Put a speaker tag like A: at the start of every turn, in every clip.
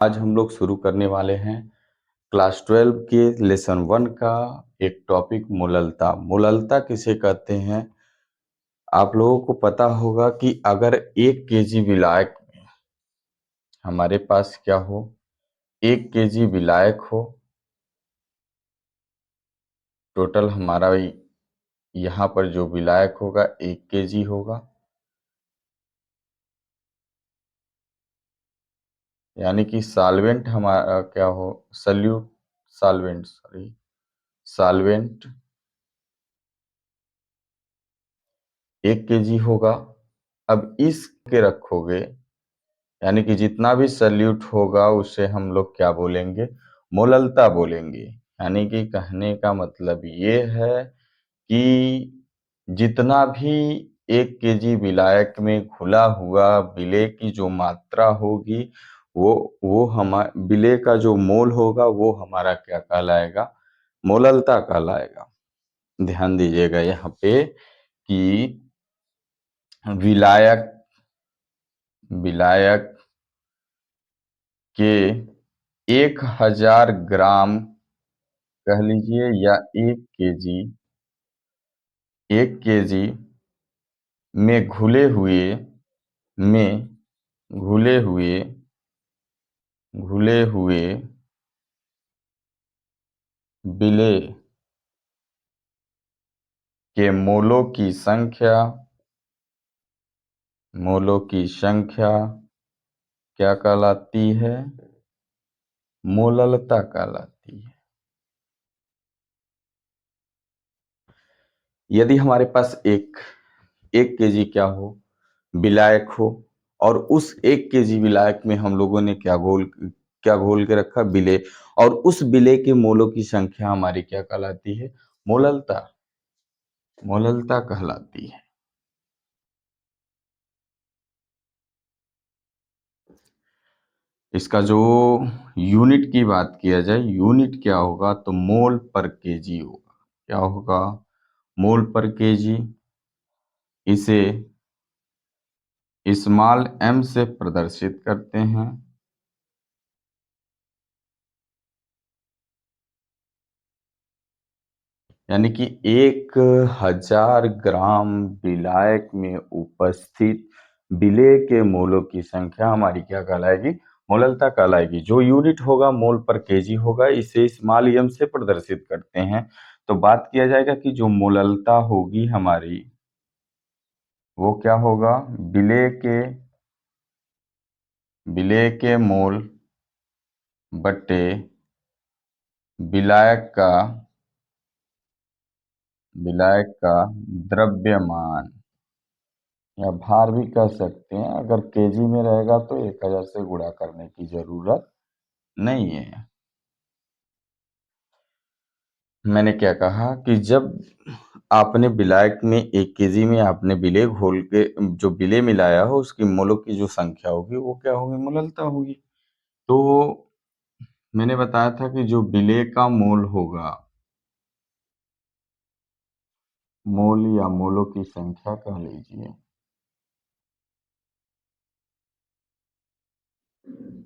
A: आज हम लोग शुरू करने वाले हैं क्लास 12 के लेसन 1 का एक टॉपिक मूललता। मूललता किसे कहते हैं? आप लोगों को पता होगा कि अगर 1 केजी विलायक हमारे पास क्या हो, 1 केजी विलायक हो, टोटल हमारा यहाँ पर जो विलायक होगा 1 केजी होगा, यानी कि सॉल्वेंट हमारा क्या हो, सॉल्वेंट 1 केजी होगा। अब इस के रखोगे, यानी कि जितना भी सॉल्यूट होगा उसे हम लोग क्या बोलेंगे? मोललता बोलेंगे। यानी कि कहने का मतलब ये है कि जितना भी 1 केजी विलायक में घुला हुआ विलेय की जो मात्रा होगी, वो विलेय का जो मोल होगा वो हमारा क्या कहलाएगा? मोललता कहलाएगा। ध्यान दीजिएगा यहाँ पे कि विलायक विलायक के 1000 ग्राम कह लीजिए या 1 केजी में में घुले हुए घुले हुए विलेय के मोलों की संख्या क्या कहलाती है? मोललता कहलाती है। यदि हमारे पास एक केजी क्या हो, विलायक हो, और उस 1 केजी विलायक में हम लोगों ने क्या घोल के रखा? विलेय। और उस विलेय के मोलों की संख्या हमारी क्या कहलाती है? मोललता मोललता कहलाती है। इसका जो यूनिट की बात किया जाए, यूनिट क्या होगा? तो मोल पर केजी होगा। क्या होगा? मोल पर केजी। इसे स्मॉल m से प्रदर्शित करते हैं। यानी कि 1000 ग्राम विलायक में उपस्थित विलेय के मोलों की संख्या हमारी क्या कहलाएगी? मोललता कहलाएगी। जो यूनिट होगा मोल पर केजी होगा, इसे स्मॉल m से प्रदर्शित करते हैं। तो बात किया जाएगा कि जो मोललता होगी हमारी, वो क्या होगा? विलेय के मोल बटे विलायक का द्रव्यमान या भार भी कह सकते हैं। अगर केजी में रहेगा तो 1000 से गुणा करने की जरूरत नहीं है। मैंने क्या कहा कि जब आपने विलायक में 1 केजी में आपने विलेय घोल के जो विलेय मिलाया हो, उसकी मोलों की जो संख्या होगी वो क्या होगी? मोललता होगी। तो मैंने बताया था कि जो विलेय का मोल होगा, मोल या मोलों की संख्या कह लीजिए,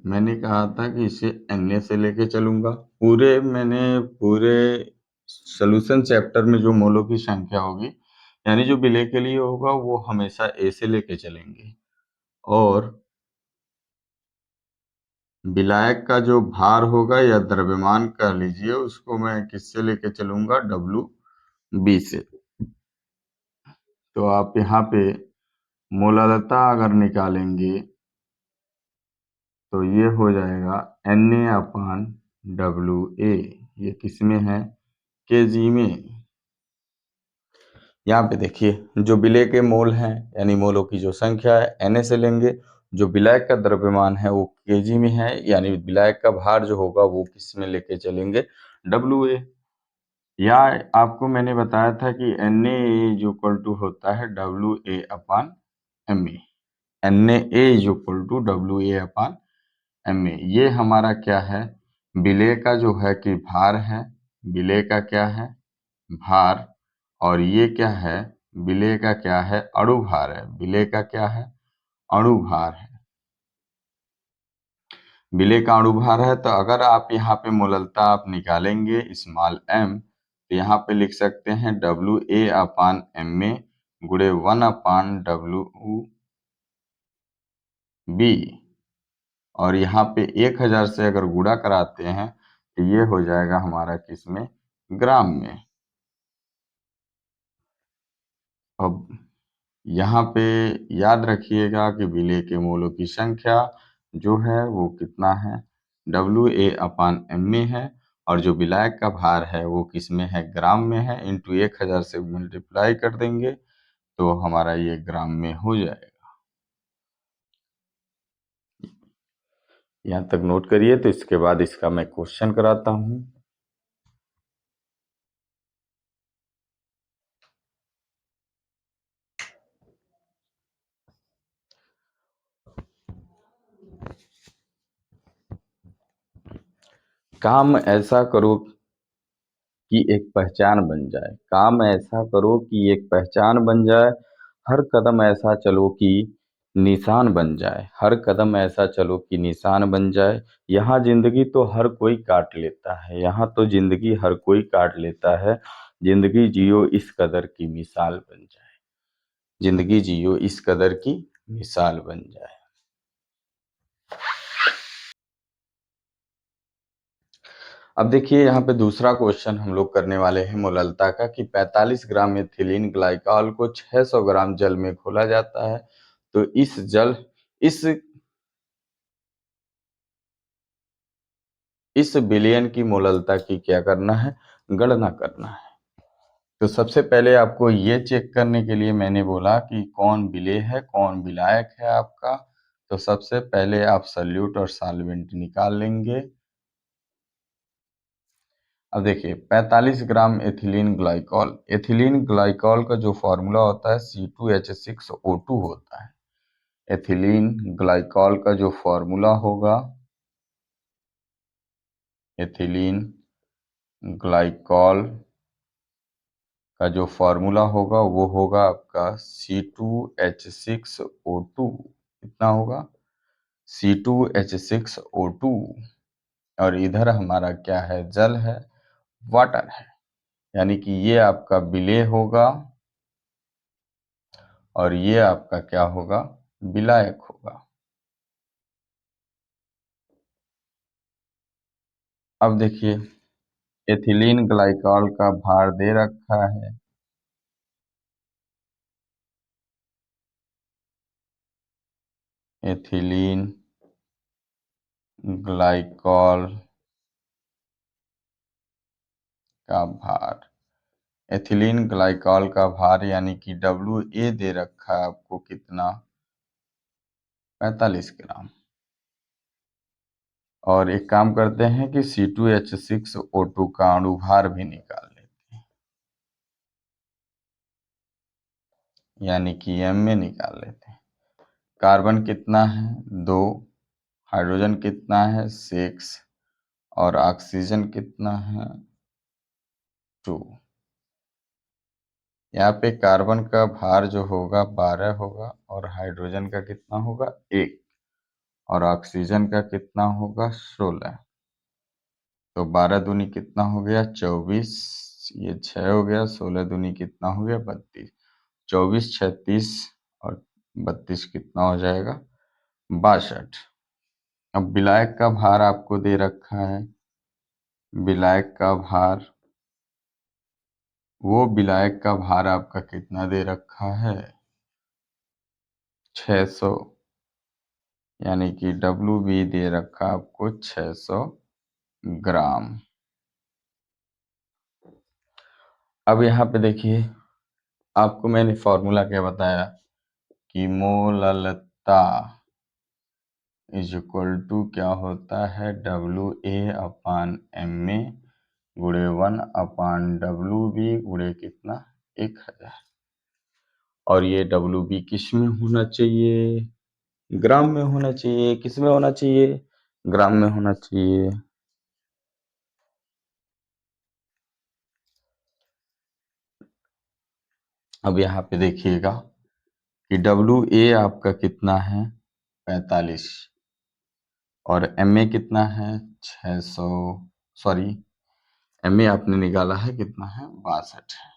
A: मैंने कहा था कि इसे Na से लेके चलूंगा। पूरे सॉल्यूशन चैप्टर में जो मोलों की संख्या होगी, यानी जो विलेय के लिए होगा, वो हमेशा A से लेके चलेंगे। और विलायक का जो भार होगा या द्रव्यमान कह लीजिए, उसको मैं किससे लेके चलूंगा? WB से। तो आप यहाँ पे मोललता अगर निकालेंगे तो ये हो जाएगा Na/WA। ये किसमें है? केजी में। यहाँ पे देखिए, जो विलेय के मोल हैं यानी मोलों की जो संख्या है Na से लेंगे। जो विलायक का द्रव्यमान है वो केजी में है, यानी विलायक का भार जो होगा वो किस में लेके चलेंगे? WA। या आपको मैंने बताया था कि Na इज इक्वल टू होता है WA/MA। Na is equal to WA/MA। ये हमारा क्या है? विलेय का जो है कि भार है। विलेय का क्या है? भार। और ये क्या है? विलेय का क्या है? अणु भार है। विलेय का क्या है? अणु भार है। विलेय का अणुभार है, तो अगर आप यहाँ पे मोललता आप निकालेंगे स्मॉल m, तो यहाँ पे लिख सकते हैं WA/ma गुणे 1/WB, और यहाँ पे 1000 से अगर गुणा कराते हैं तो ये हो जाएगा हमारा किसमें, ग्राम में। अब यहाँ पे याद रखिएगा कि विलेय के मोलों की संख्या जो है वो कितना है, WA/ma है, और जो विलायक का भार है वो किस में है, ग्राम में है। इंटू 1000 से मल्टीप्लाई कर देंगे तो हमारा ये ग्राम में हो जाएगा। यहाँ तक नोट करिए, तो इसके बाद इसका मैं क्वेश्चन कराता हूँ। काम ऐसा करो कि एक पहचान बन जाए, काम ऐसा करो कि एक पहचान बन जाए, हर कदम ऐसा चलो कि निशान बन जाए, हर कदम ऐसा चलो कि निशान बन जाए। यहाँ जिंदगी तो हर कोई काट लेता है, यहाँ तो जिंदगी हर कोई काट लेता है, जिंदगी जियो इस कदर की मिसाल बन जाए, जिंदगी जियो इस कदर की मिसाल बन जाए। अब देखिए यहाँ पे दूसरा क्वेश्चन हम लोग करने वाले हैं मोललता का, कि 45 ग्राम एथिलीन ग्लाइकॉल को 600 ग्राम जल में घोला जाता है, तो इस विलयन की मोललता की क्या करना है, गणना करना है। तो सबसे पहले आपको ये चेक करने के लिए मैंने बोला कि कौन विलेय है कौन विलायक है आपका। तो सबसे पहले आप सल्यूट और सॉल्वेंट निकाल लेंगे। अब देखिए 45 ग्राम एथिलीन ग्लाइकॉल का जो फॉर्मूला होता है C2H6O2 होता है। एथिलीन ग्लाइकॉल का जो फॉर्मूला होगा, एथिलीन ग्लाइकॉल का जो फॉर्मूला होगा वो होगा आपका C2H6O2। कितना होगा, C2H6O2। और इधर हमारा क्या है, जल है, वाटर है, यानी कि ये आपका विलेय होगा और ये आपका क्या होगा, विलायक होगा। अब देखिए एथिलीन ग्लाइकॉल का भार दे रखा है, एथिलीन ग्लाइकॉल का भार, एथिलीन ग्लाइकॉल का भार यानी कि WA दे रखा है आपको कितना, 45 ग्राम। और एक काम करते हैं कि C2H6O2 का अणुभार भी निकाल लेते हैं, यानी कि M में निकाल लेते हैं। कार्बन कितना है, 2, हाइड्रोजन कितना है, 6, और ऑक्सीजन कितना है, 2। यहाँ पे कार्बन का भार जो होगा 12 होगा, और हाइड्रोजन का कितना होगा, 1, और ऑक्सीजन का कितना होगा, 16। तो 12 दूनी कितना हो गया, 24, ये 6 हो गया, 16 दूनी कितना हो गया, 32, 24, 36 और 32 कितना हो जाएगा, 62। अब विलायक का भार आपको दे रखा है, विलायक का भार, वो विलायक का भार आपका कितना दे रखा है, 600, यानी कि WB दे रखा आपको 600 ग्राम। अब यहाँ पे देखिए आपको मैंने फॉर्मूला क्या बताया कि मोललता इज इक्वल टू क्या होता है, WA/ma गुणे 1/WB गुणे कितना, 1000। और ये WB किस में होना चाहिए, ग्राम में होना चाहिए। किस में होना चाहिए, ग्राम में होना चाहिए। अब यहाँ पे देखिएगा कि WA आपका कितना है, 45, और एमए कितना है 600, सॉरी एमए आपने निकाला है कितना है 62 है,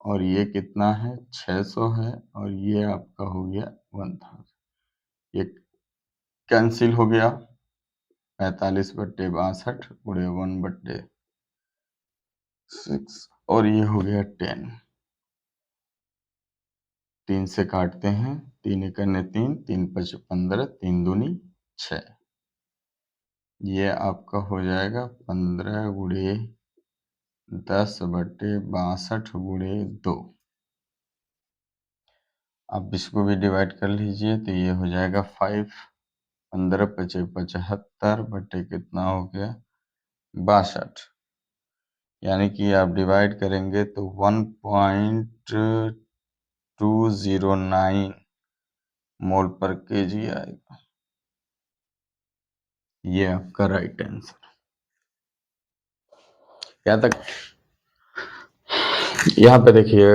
A: और ये कितना है 600 है, और ये आपका हो गया 1000, ये कैंसिल हो गया, 45/62 गुणे 1/6, और ये हो गया 10, 3 से काटते हैं, 3 एकने 3, 3 5 15, 3 दूनी 6, ये आपका हो जाएगा 15 गुणे 10/62 गुणे 2। आप इसको भी डिवाइड कर लीजिए तो ये हो जाएगा 5, 15 पचे 75 बटे कितना हो गया 62, यानी कि आप डिवाइड करेंगे तो 1.209 मोल पर केजी आएगा। ये आपका राइट आंसर। यहाँ तक, यहाँ पे देखिए,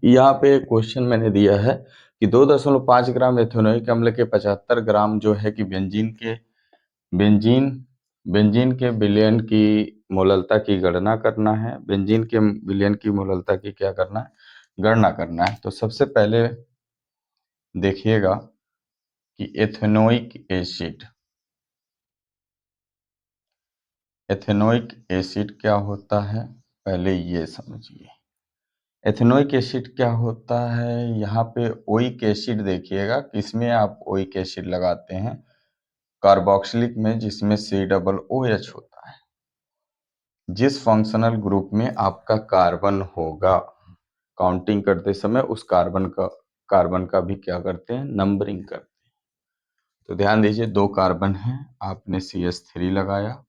A: यहाँ पे क्वेश्चन मैंने दिया है कि 2.5 ग्राम एथेनोइक अम्ल के 75 ग्राम जो है कि बेंजीन बेंजीन के विलयन की मोललता की गणना करना है। बेंजीन के विलयन की मोललता की क्या करना है, गणना करना है। तो सबसे पहले देखिएगा कि एथेनोइक एसिड क्या होता है, पहले ये समझिए। एथेनोइक एसिड क्या होता है, यहाँ पे ओइक एसिड देखिएगा, किसमें आप ओइक एसिड लगाते हैं, कार्बोक्सिलिक में, जिसमें COOH होता है। जिस फंक्शनल ग्रुप में आपका कार्बन होगा, काउंटिंग करते समय उस कार्बन का भी क्या करते हैं, नंबरिंग करते हैं। तो ध्यान दीजिए, 2 कार्बन है, आपने CH3 लगाया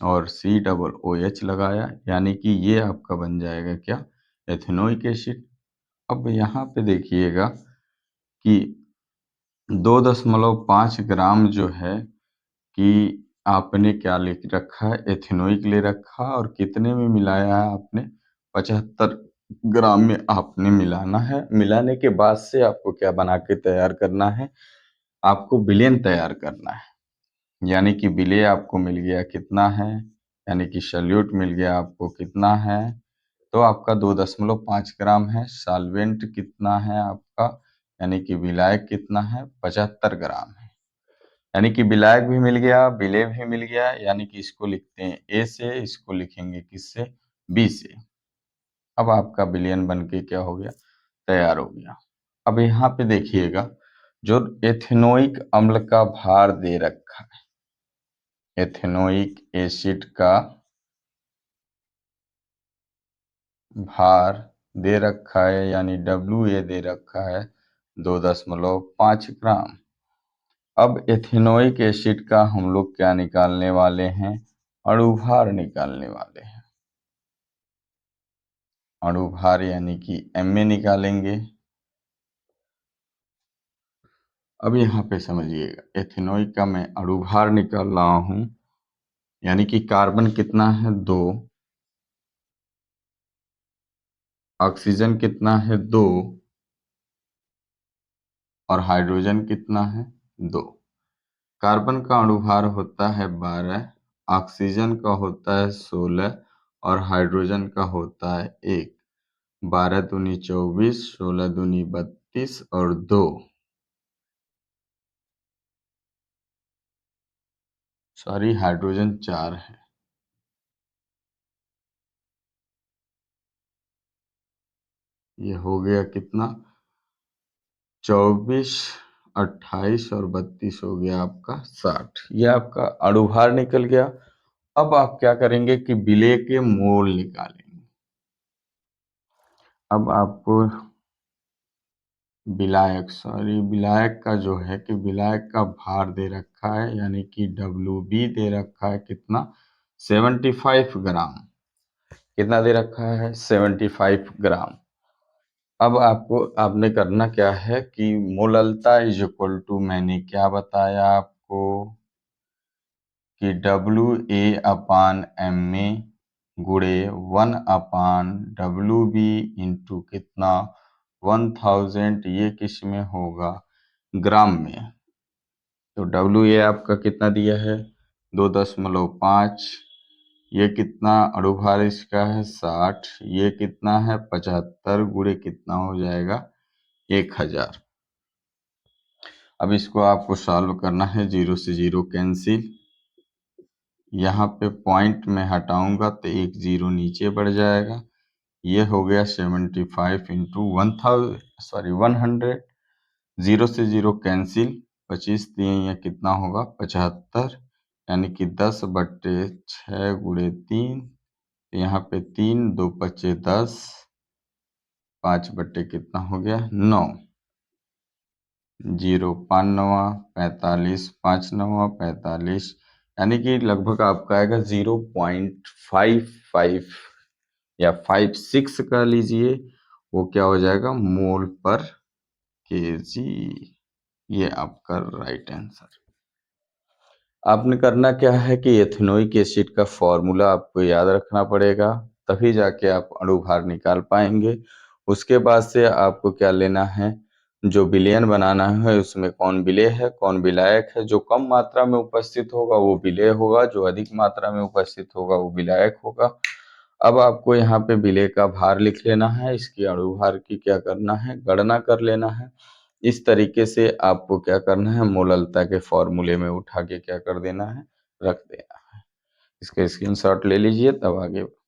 A: और COOH लगाया, यानी कि ये आपका बन जाएगा क्या, एथेनोइक एसिड। अब यहाँ पे देखिएगा कि 2.5 ग्राम जो है कि आपने क्या लिख रखा है, एथेनोइक ले रखा, और कितने में मिलाया है आपने, 75 ग्राम में आपने मिलाना है। मिलाने के बाद से आपको क्या बना के तैयार करना है, आपको विलयन तैयार करना है। यानी कि विलेय आपको मिल गया कितना है, यानी कि सॉल्यूट मिल गया आपको कितना है, तो आपका 2.5 ग्राम है। सॉल्वेंट कितना है आपका, यानी कि विलायक कितना है, 75 ग्राम है। यानी कि विलायक भी मिल गया, विलेय भी मिल गया, यानी कि इसको लिखते हैं ए से, इसको लिखेंगे किससे, बी से। अब आपका विलयन बन के क्या हो गया, तैयार हो गया। अब यहाँ पे देखिएगा, जो एथेनोइक अम्ल का भार दे रखा है, एथेनोइक एसिड का भार दे रखा है, यानी WA दे रखा है 2.5 ग्राम। अब एथेनोइक एसिड का हम लोग क्या निकालने वाले हैं, अणुभार निकालने वाले हैं। अणुभार यानी कि MA निकालेंगे। अब यहाँ पे समझिएगा, एथेनोइक का मैं अणुभार निकाल रहा हूँ, यानी कि कार्बन कितना है 2, ऑक्सीजन कितना है 2, और हाइड्रोजन कितना है 2। कार्बन का अणुभार होता है 12, ऑक्सीजन का होता है 16, और हाइड्रोजन का होता है 1। 12 दूनी 24, 16 दूनी 32 और 2, सॉरी हाइड्रोजन 4 है। ये हो गया कितना, 24, 28 और 32 हो गया आपका 60। ये आपका अणुभार निकल गया। अब आप क्या करेंगे कि विलेय के मोल निकालेंगे। अब आपको विलायक का जो है कि विलायक का भार दे रखा है, यानी कि WB दे रखा है कितना, 75 ग्राम। कितना दे रखा है, 75 ग्राम। अब आपने करना क्या है कि मोललता इज इक्वल टू, मैंने क्या बताया आपको कि WA/MA गुणे 1/WB इंटू कितना, 1000, ये किस में होगा, ग्राम में। तो WA आपका कितना दिया है 2.5। ये कितना अणुभार इसका है 60। ये कितना है 75 गुणे कितना हो जाएगा 1000। अब इसको आपको सॉल्व करना है, 0 से 0 कैंसिल। यहाँ पे पॉइंट में हटाऊंगा तो एक 0 नीचे बढ़ जाएगा। ये हो गया 75 इंटू 100। 0 से 0 कैंसिल, 25 दिए, ये कितना होगा 75, यानी कि 10/6 गुणे 3। यहाँ पे 3 2 पच्चे 10, 5 बट्टे कितना हो गया 9। 0 5 नवा 45, 5 नवा 45, यानी कि लगभग आपका आएगा 0.55 या 56 का लीजिए, वो क्या हो जाएगा मोल पर केजी। ये आपका राइट आंसर। आपने करना क्या है कि एथेनोइक एसिड का फॉर्मूला आपको याद रखना पड़ेगा, तभी जाके आप अणुभार निकाल पाएंगे। उसके बाद से आपको क्या लेना है, जो विलयन बनाना है उसमें कौन विलेय है कौन विलायक है। जो कम मात्रा में उपस्थित होगा वो विलेय होगा, जो अधिक मात्रा में उपस्थित होगा वो विलायक होगा। अब आपको यहाँ पे विलेय का भार लिख लेना है, इसकी अणुभार की क्या करना है गणना कर लेना है। इस तरीके से आपको क्या करना है मोललता के फॉर्मूले में उठा के क्या कर देना है रख देना है। इसका स्क्रीनशॉट ले लीजिए, तब आगे